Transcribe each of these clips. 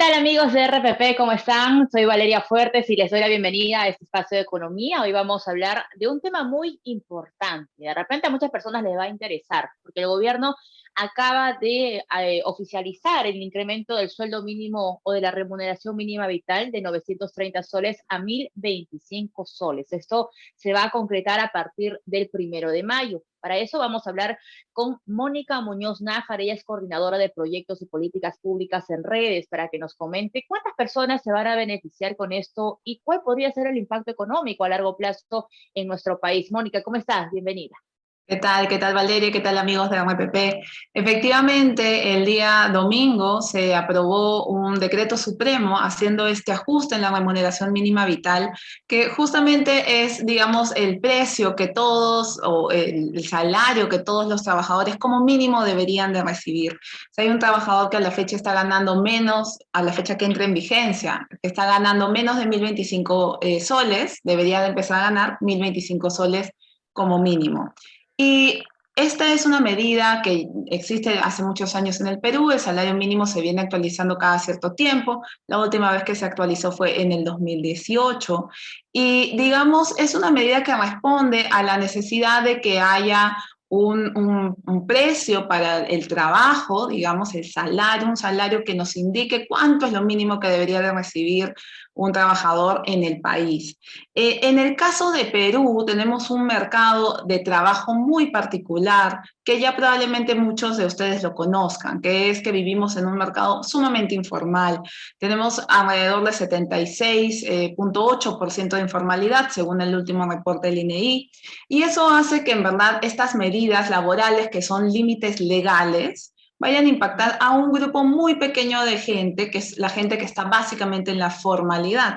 tal amigos de RPP? ¿Cómo están? Soy Valeria Fuertes y les doy la bienvenida a este espacio de economía. Hoy vamos a hablar de un tema muy importante. De repente a muchas personas les va a interesar, porque el gobierno acaba de oficializar el incremento del sueldo mínimo o de la remuneración mínima vital de 930 soles a 1025 soles. Esto se va a concretar a partir del 1 de mayo. Para eso vamos a hablar con Mónica Muñoz Nájar. Ella es coordinadora de proyectos y políticas públicas en redes, para que nos comente cuántas personas se van a beneficiar con esto y cuál podría ser el impacto económico a largo plazo en nuestro país. Mónica, ¿cómo estás? Bienvenida. ¿Qué tal? ¿Qué tal, Valeria? ¿Qué tal, amigos de RPP? Efectivamente, el día domingo se aprobó un decreto supremo haciendo este ajuste en la remuneración mínima vital, que justamente es, digamos, el precio que todos, o el salario que todos los trabajadores como mínimo deberían de recibir. Si hay un trabajador que a la fecha está ganando menos, a la fecha que entra en vigencia, que está ganando menos de 1025 soles, debería de empezar a ganar 1025 soles como mínimo. Y esta es una medida que existe hace muchos años en el Perú. El salario mínimo se viene actualizando cada cierto tiempo. La última vez que se actualizó fue en el 2018. Y digamos, es una medida que responde a la necesidad de que haya un precio para el trabajo, digamos, el salario, un salario que nos indique cuánto es lo mínimo que debería de recibir un trabajador en el país. En el caso de Perú, tenemos un mercado de trabajo muy particular que ya probablemente muchos de ustedes lo conozcan, que es que vivimos en un mercado sumamente informal. Tenemos alrededor de 76,8% de informalidad, según el último reporte del INEI, y eso hace que en verdad estas medidas laborales, que son límites legales, vayan a impactar a un grupo muy pequeño de gente, que es la gente que está básicamente en la formalidad.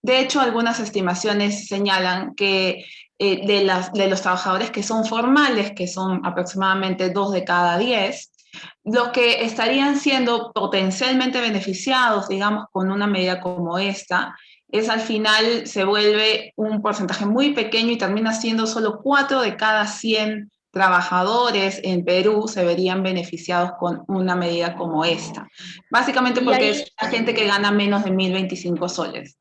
De hecho, algunas estimaciones señalan que de los trabajadores que son formales, que son aproximadamente 2 de cada 10, los que estarían siendo potencialmente beneficiados, digamos, con una medida como esta, es al final se vuelve un porcentaje muy pequeño y termina siendo solo 4 de cada 100 trabajadores en Perú se verían beneficiados con una medida como esta. Básicamente Y porque es ahí, la gente que gana menos de 1025 soles.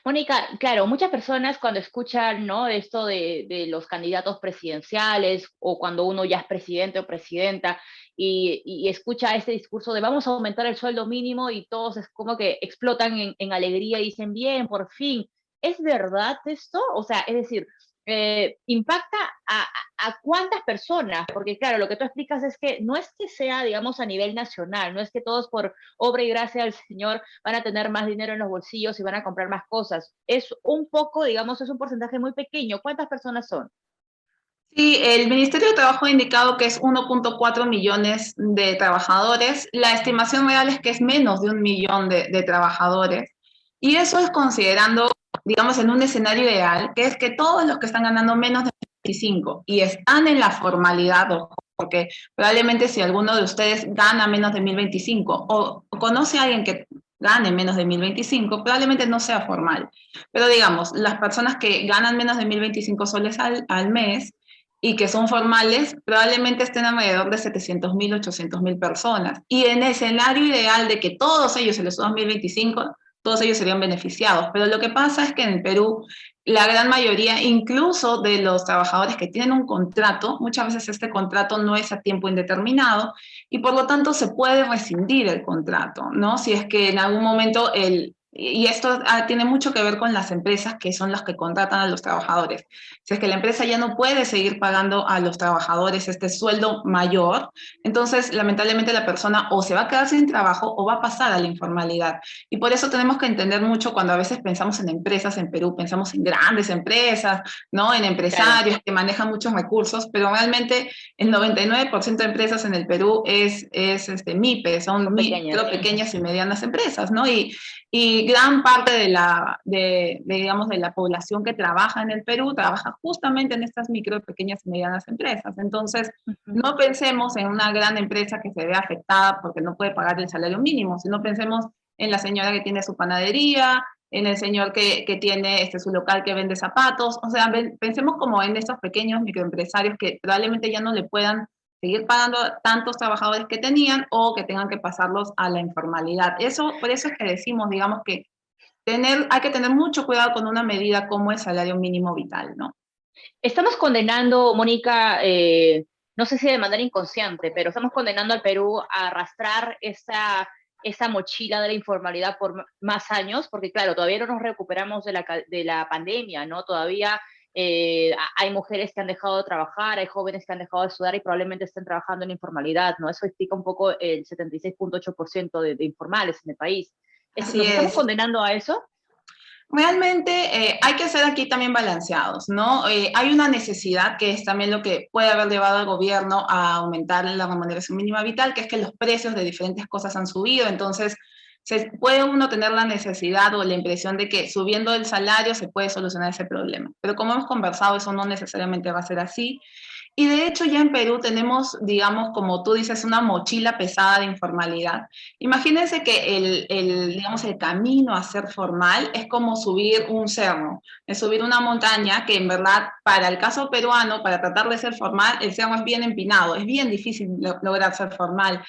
Mónica, claro, muchas personas cuando escuchan, ¿no?, esto de los candidatos presidenciales o cuando uno ya es presidente o presidenta y escucha este discurso de vamos a aumentar el sueldo mínimo y todos es como que explotan en alegría y dicen, bien, por fin. ¿Es verdad esto? O sea, es decir, impacta a cuántas personas, porque claro, lo que tú explicas es que no es que sea, digamos, a nivel nacional, no es que todos por obra y gracia del Señor van a tener más dinero en los bolsillos y van a comprar más cosas. Es un poco, digamos, es un porcentaje muy pequeño. ¿Cuántas personas son? Sí, el Ministerio de Trabajo ha indicado que es 1,4 millones de trabajadores. La estimación real es que es menos de 1 millón de trabajadores. Y eso es considerando, digamos, en un escenario ideal, que es que todos los que están ganando menos de 25 y están en la formalidad, ojo, porque probablemente si alguno de ustedes gana menos de 1025 o conoce a alguien que gane menos de 1025, probablemente no sea formal. Pero digamos, las personas que ganan menos de 1025 soles al mes y que son formales, probablemente estén alrededor de 700.000, 800.000 personas. Y en el escenario ideal de que todos ellos se les suban 1025, todos ellos serían beneficiados. Pero lo que pasa es que en el Perú, la gran mayoría, incluso de los trabajadores que tienen un contrato, muchas veces este contrato no es a tiempo indeterminado y por lo tanto se puede rescindir el contrato, ¿no? Si es que en algún momento y esto tiene mucho que ver con las empresas que son las que contratan a los trabajadores. Si es que la empresa ya no puede seguir pagando a los trabajadores este sueldo mayor, entonces lamentablemente la persona o se va a quedar sin trabajo o va a pasar a la informalidad. Y por eso tenemos que entender mucho cuando a veces pensamos en empresas en Perú, pensamos en grandes empresas, ¿no? En Claro, empresarios que manejan muchos recursos, pero realmente el 99% de empresas en el Perú es MIPE, son son pequeñas. micro, pequeñas y medianas empresas, ¿no? Y gran parte digamos, de la población que trabaja en el Perú trabaja justamente en estas micro, pequeñas y medianas empresas. Entonces, no pensemos en una gran empresa que se ve afectada porque no puede pagar el salario mínimo, sino pensemos en la señora que tiene su panadería, en el señor que tiene su local que vende zapatos. O sea, pensemos como en estos pequeños microempresarios que probablemente ya no le puedan seguir pagando a tantos trabajadores que tenían o que tengan que pasarlos a la informalidad. Por eso es que decimos, digamos, que hay que tener mucho cuidado con una medida como el salario mínimo vital, ¿no? Estamos condenando, Mónica, no sé si de manera inconsciente, pero estamos condenando al Perú a arrastrar esa mochila de la informalidad por más años, porque claro, todavía no nos recuperamos de la pandemia, ¿no? Todavía hay mujeres que han dejado de trabajar, hay jóvenes que han dejado de estudiar y probablemente estén trabajando en la informalidad, ¿no? Eso explica un poco el 76.8% de informales en el país. Así ¿Nos estamos es. condenando a eso? Realmente hay que ser aquí también balanceados, ¿no? Hay una necesidad que es también lo que puede haber llevado al gobierno a aumentar la remuneración mínima vital, que es que los precios de diferentes cosas han subido, entonces puede uno tener la necesidad o la impresión de que subiendo el salario se puede solucionar ese problema, pero como hemos conversado, eso no necesariamente va a ser así. Y de hecho ya en Perú tenemos, digamos, como tú dices, una mochila pesada de informalidad. Imagínense que digamos, el camino a ser formal es como subir un cerro, es subir una montaña que en verdad, para el caso peruano, para tratar de ser formal, el cerro es bien empinado, es bien difícil lograr ser formal.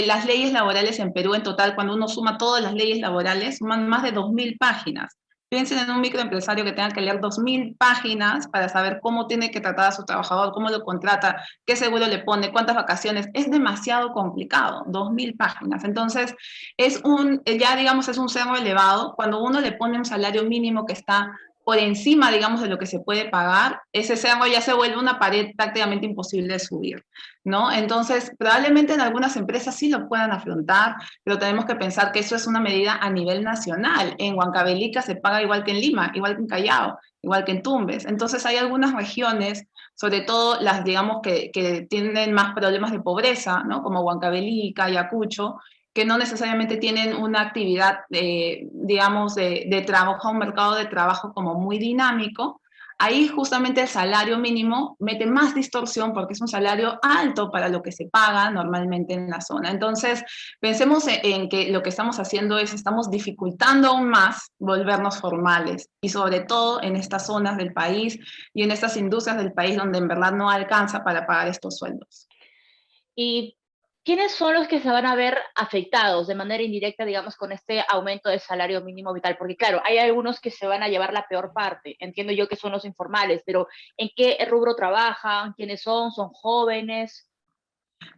Las leyes laborales en Perú en total, cuando uno suma todas las leyes laborales, suman más de 2.000 páginas. Piensen en un microempresario que tenga que leer 2.000 páginas para saber cómo tiene que tratar a su trabajador, cómo lo contrata, qué seguro le pone, cuántas vacaciones. Es demasiado complicado, 2.000 páginas. Entonces, ya digamos, es un cerro elevado. Cuando uno le pone un salario mínimo que está por encima, digamos, de lo que se puede pagar, ese cerro ya se vuelve una pared prácticamente imposible de subir, ¿no? Entonces, probablemente en algunas empresas sí lo puedan afrontar, pero tenemos que pensar que eso es una medida a nivel nacional. En Huancavelica se paga igual que en Lima, igual que en Callao, igual que en Tumbes. Entonces hay algunas regiones, sobre todo las, digamos, que tienen más problemas de pobreza, ¿no? Como Huancavelica, Ayacucho, que no necesariamente tienen una actividad, digamos, de trabajo, un mercado de trabajo como muy dinámico. Ahí justamente el salario mínimo mete más distorsión porque es un salario alto para lo que se paga normalmente en la zona. Entonces, pensemos en que lo que estamos haciendo es, estamos dificultando aún más volvernos formales y sobre todo en estas zonas del país y en estas industrias del país donde en verdad no alcanza para pagar estos sueldos. ¿Y quiénes son los que se van a ver afectados de manera indirecta, digamos, con este aumento del salario mínimo vital? Porque claro, hay algunos que se van a llevar la peor parte. Entiendo yo que son los informales, pero ¿en qué rubro trabajan? ¿Quiénes son? ¿Son jóvenes?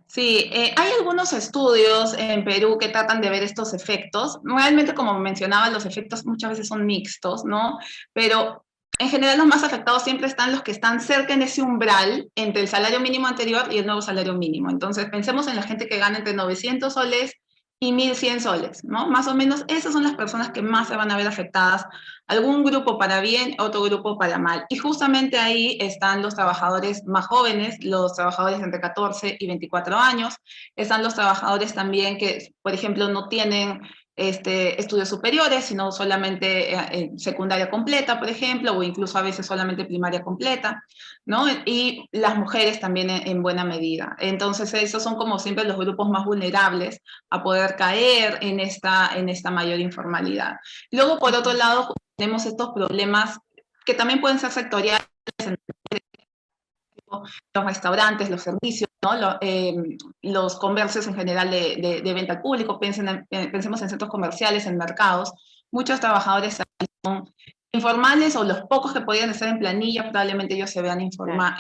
Sí, hay algunos estudios en Perú que tratan de ver estos efectos. Realmente, como mencionaba, los efectos muchas veces son mixtos, ¿no? Pero en general los más afectados siempre están los que están cerca en ese umbral entre el salario mínimo anterior y el nuevo salario mínimo. Entonces, pensemos en la gente que gana entre 900 soles y 1.100 soles, ¿no? Más o menos esas son las personas que más se van a ver afectadas, algún grupo para bien, otro grupo para mal. Y justamente ahí están los trabajadores más jóvenes, los trabajadores entre 14 y 24 años, están los trabajadores también que, por ejemplo, no tienen estudios superiores, sino solamente secundaria completa, por ejemplo, o incluso a veces solamente primaria completa, ¿no? Y las mujeres también en buena medida. Entonces, esos son como siempre los grupos más vulnerables a poder caer en esta mayor informalidad. Luego, por otro lado, tenemos estos problemas que también pueden ser sectoriales, los restaurantes, los servicios, ¿no? Los comercios en general de venta al público, pensemos en centros comerciales, en mercados. Muchos trabajadores son informales o los pocos que podían estar en planilla, probablemente ellos se vean Claro.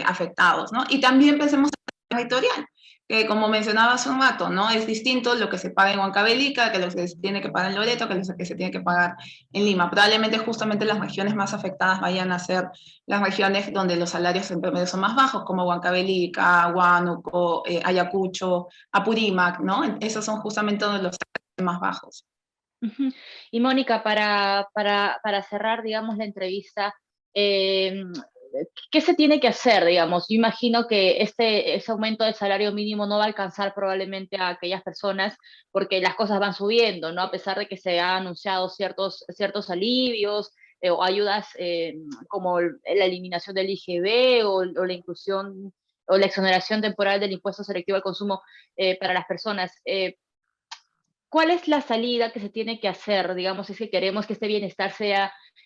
afectados, ¿no? Y también pensemos en el territorial, que como mencionaba hace un rato, ¿no? Es distinto lo que se paga en Huancavelica que lo que se tiene que pagar en Loreto, que lo que se tiene que pagar en Lima. Probablemente justamente las regiones más afectadas vayan a ser las regiones donde los salarios en promedio son más bajos, como Huancavelica, Huánuco, Ayacucho, Apurímac, ¿no? Esos son justamente donde los salarios más bajos. Ujú. Y Mónica, para cerrar, digamos, la entrevista, eh, ¿qué se tiene que hacer, digamos? Yo imagino que ese aumento del salario mínimo no va a alcanzar probablemente a aquellas personas porque las cosas van subiendo, ¿no? A pesar de que se han anunciado ciertos alivios o ayudas como la eliminación del IGB o la inclusión o la exoneración temporal del impuesto selectivo al consumo para las personas. ¿Cuál es la salida que se tiene que hacer, digamos, si es que queremos que este bienestar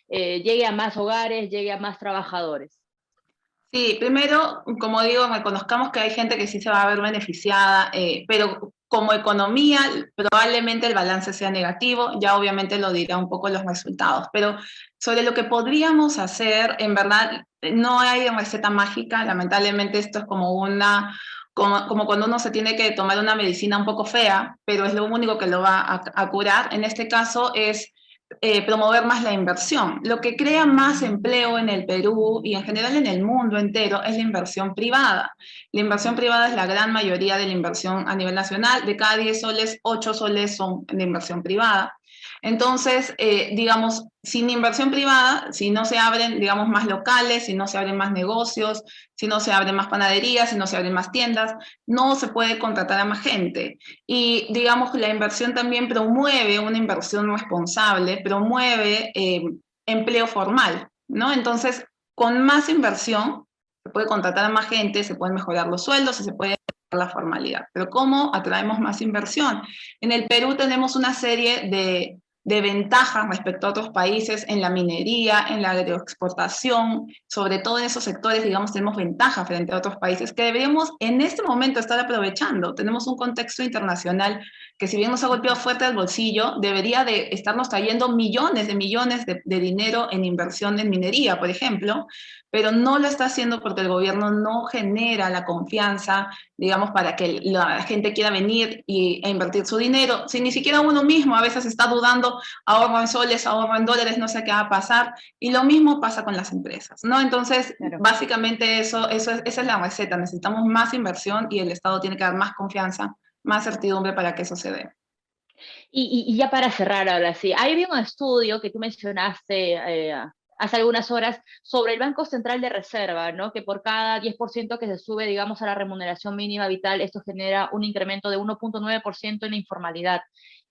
llegue a más hogares, llegue a más trabajadores? Sí, primero, como digo, reconozcamos que hay gente que sí se va a ver beneficiada, pero como economía probablemente el balance sea negativo, ya obviamente lo dirá un poco los resultados, pero sobre lo que podríamos hacer, en verdad, no hay receta mágica, lamentablemente esto es como como cuando uno se tiene que tomar una medicina un poco fea, pero es lo único que lo va a curar. En este caso es promover más la inversión. Lo que crea más empleo en el Perú y en general en el mundo entero es la inversión privada. La inversión privada es la gran mayoría de la inversión a nivel nacional. De cada 10 soles, 8 soles son de inversión privada. Entonces, digamos, sin inversión privada, si no se abren, digamos, más locales, si no se abren más negocios, si no se abren más panaderías, si no se abren más tiendas, no se puede contratar a más gente. Y digamos que la inversión también promueve una inversión responsable, promueve empleo formal, ¿no? Entonces, con más inversión se puede contratar a más gente, se pueden mejorar los sueldos y se puede mejorar la formalidad. Pero ¿cómo atraemos más inversión? En el Perú tenemos una serie de ventajas respecto a otros países en la minería, en la agroexportación, sobre todo en esos sectores, digamos, tenemos ventaja frente a otros países que deberíamos en este momento estar aprovechando. Tenemos un contexto internacional que si bien nos ha golpeado fuerte al bolsillo, debería de estarnos trayendo millones de dinero en inversión en minería, por ejemplo, pero no lo está haciendo porque el gobierno no genera la confianza, digamos, para que la gente quiera venir e invertir su dinero. Si ni siquiera uno mismo a veces está dudando, ahorro en soles, ahorro en dólares, no sé qué va a pasar. Y lo mismo pasa con las empresas, ¿no? Entonces, Claro. básicamente esa es la receta. Necesitamos más inversión y el Estado tiene que dar más confianza, más certidumbre para que eso se dé. Y ya para cerrar ahora sí, hay había un estudio que tú mencionaste hace algunas horas sobre el Banco Central de Reserva, ¿no? Que por cada 10% que se sube, digamos, a la remuneración mínima vital, esto genera un incremento de 1,9% en la informalidad.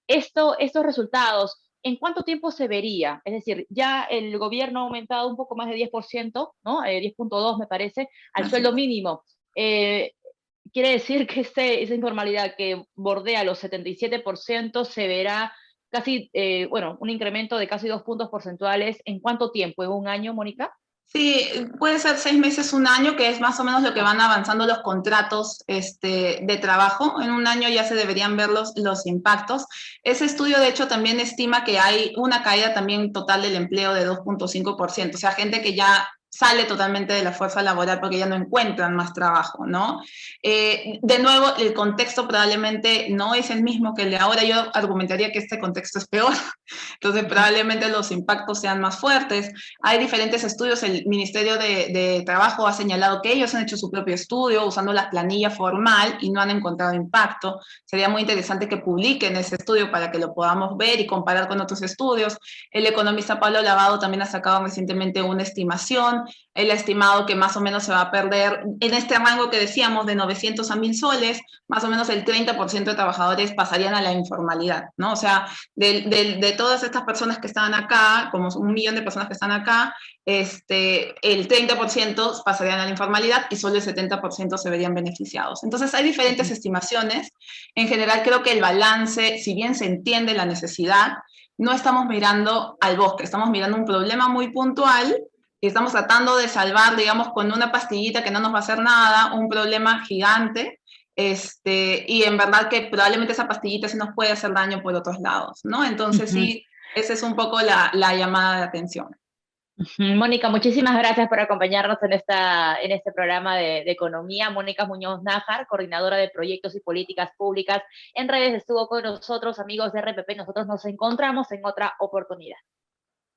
Estos resultados, ¿en cuánto tiempo se vería? Es decir, ya el gobierno ha aumentado un poco más de 10%, ¿no? 10,2 me parece, al Así sueldo es. mínimo. Quiere decir que esa informalidad que bordea los 77% se verá casi, bueno, un incremento de casi 2 puntos porcentuales. ¿En cuánto tiempo? ¿En un año, Mónica? Sí, puede ser 6 meses, un año, que es más o menos lo que Ah, van avanzando los contratos de trabajo. En un año ya se deberían ver los impactos. Ese estudio, de hecho, también estima que hay una caída también total del empleo de 2,5%. O sea, gente que ya sale totalmente de la fuerza laboral porque ya no encuentran más trabajo, ¿no? De nuevo, el contexto probablemente no es el mismo que el de ahora. Yo argumentaría que este contexto es peor, entonces ujú. probablemente los impactos sean más fuertes. Hay diferentes estudios, el Ministerio de Trabajo ha señalado que ellos han hecho su propio estudio usando la planilla formal y no han encontrado impacto. Sería muy interesante que publiquen ese estudio para que lo podamos ver y comparar con otros estudios. El economista Pablo Lavado también ha sacado recientemente una estimación. Él ha estimado que más o menos se va a perder en este rango que decíamos de 900 a 1000 soles, más o menos el 30% de trabajadores pasarían a la informalidad, ¿no? O sea, de todas estas personas que están acá, como 1 millón de personas que están acá, el 30% pasarían a la informalidad y solo el 70% se verían beneficiados. Entonces hay diferentes estimaciones. En general creo que el balance, si bien se entiende la necesidad, no estamos mirando al bosque, estamos mirando un problema muy puntual y estamos tratando de salvar, digamos, con una pastillita que no nos va a hacer nada, un problema gigante, y en verdad que probablemente esa pastillita sí nos puede hacer daño por otros lados, ¿no? Entonces Ujú, sí, esa es un poco la llamada de atención. ujú. Mónica, muchísimas gracias por acompañarnos en este programa de economía. Mónica Muñoz Nájar, coordinadora de proyectos y políticas públicas en redes, estuvo con nosotros, amigos de RPP. Nosotros nos encontramos en otra oportunidad.